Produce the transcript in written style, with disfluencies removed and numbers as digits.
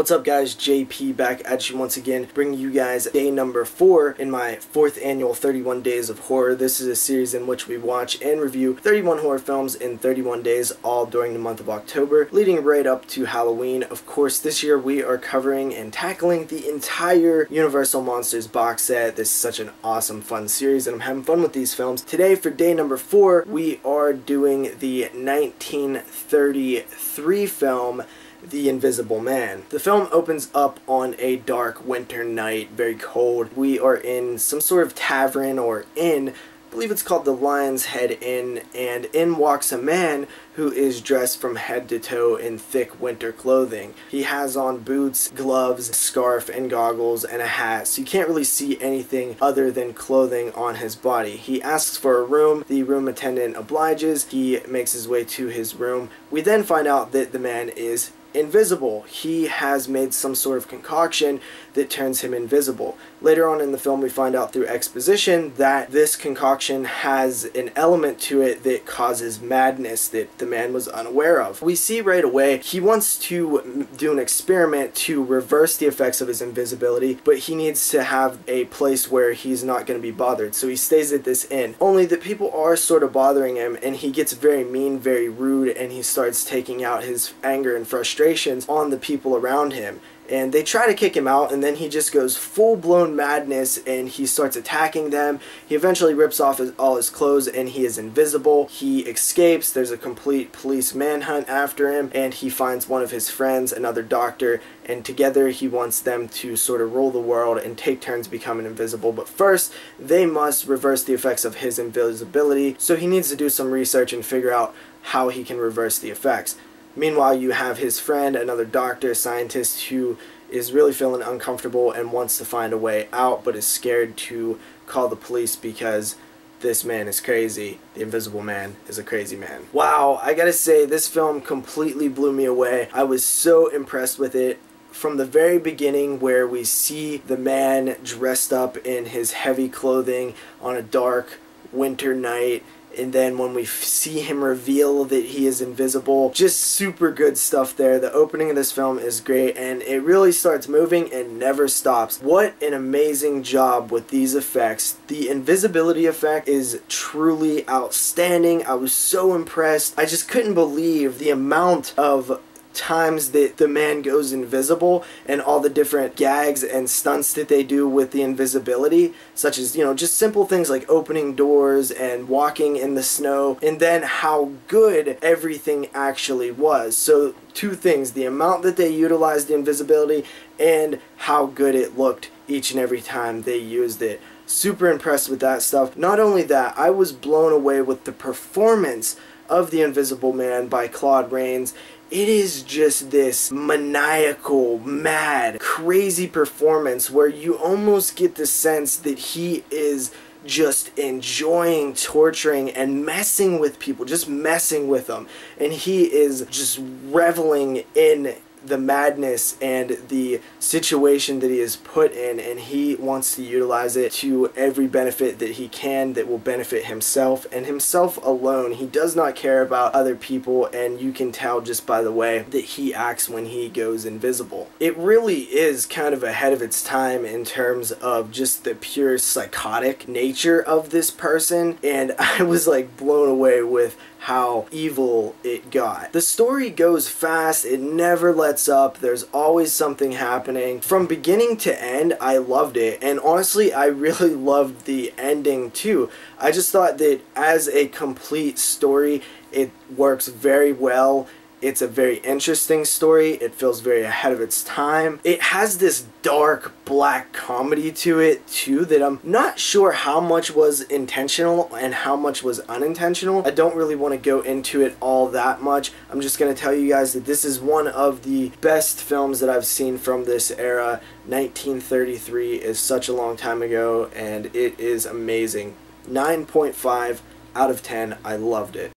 What's up guys, JP back at you once again, bringing you guys day number 4 in my 4th annual 31 Days of Horror. This is a series in which we watch and review 31 horror films in 31 days, all during the month of October, leading right up to Halloween. Of course, this year we are covering and tackling the entire Universal Monsters box set. This is such an awesome, fun series, and I'm having fun with these films. Today, for day number 4, we are doing the 1933 film, The Invisible Man. The film opens up on a dark winter night, very cold. We are in some sort of tavern or inn. I believe it's called the Lion's Head Inn, and in walks a man who is dressed from head to toe in thick winter clothing. He has on boots, gloves, scarf, and goggles, and a hat, so you can't really see anything other than clothing on his body. He asks for a room. The room attendant obliges. He makes his way to his room. We then find out that the man is invisible. He has made some sort of concoction that turns him invisible. Later on in the film, we find out through exposition that this concoction has an element to it that causes madness that the man was unaware of. We see right away he wants to do an experiment to reverse the effects of his invisibility, but he needs to have a place where he's not going to be bothered, so he stays at this inn. Only that people are sort of bothering him, and he gets very mean, very rude, and he starts taking out his anger and frustrations on the people around him. And they try to kick him out, and then he just goes full-blown madness and he starts attacking them. He eventually rips off all his clothes and he is invisible. He escapes. There's a complete police manhunt after him, and he finds one of his friends, another doctor, and together he wants them to sort of rule the world and take turns becoming invisible. But first, they must reverse the effects of his invisibility, so he needs to do some research and figure out how he can reverse the effects. Meanwhile, you have his friend, another doctor, scientist, who is really feeling uncomfortable and wants to find a way out, but is scared to call the police because this man is crazy. The Invisible Man is a crazy man. Wow, I gotta say, this film completely blew me away. I was so impressed with it. From the very beginning, where we see the man dressed up in his heavy clothing on a dark winter night, and then when we see him reveal that he is invisible, just super good stuff there. The opening of this film is great, and it really starts moving and never stops. What an amazing job with these effects. The invisibility effect is truly outstanding. I was so impressed. I just couldn't believe the amount of times that the man goes invisible and all the different gags and stunts that they do with the invisibility, such as, you know, just simple things like opening doors and walking in the snow, and then how good everything actually was. So two things: the amount that they utilized the invisibility and how good it looked each and every time they used it. Super impressed with that stuff. Not only that, I was blown away with the performance of The Invisible Man by Claude Rains. It is just this maniacal, mad, crazy performance where you almost get the sense that he is just enjoying torturing and messing with people, just messing with them. And he is just reveling in the madness and the situation that he is put in, and he wants to utilize it to every benefit that he can that will benefit himself and himself alone. He does not care about other people, and you can tell just by the way that he acts when he goes invisible. It really is kind of ahead of its time in terms of just the pure psychotic nature of this person, and I was like blown away with how evil it got. The story goes fast, it never lets up, there's always something happening. From beginning to end, I loved it, and honestly, I really loved the ending too. I just thought that as a complete story, it works very well. It's a very interesting story. It feels very ahead of its time. It has this dark black comedy to it too that I'm not sure how much was intentional and how much was unintentional. I don't really want to go into it all that much. I'm just going to tell you guys that this is one of the best films that I've seen from this era. 1933 is such a long time ago, and it is amazing. 9.5 out of 10. I loved it.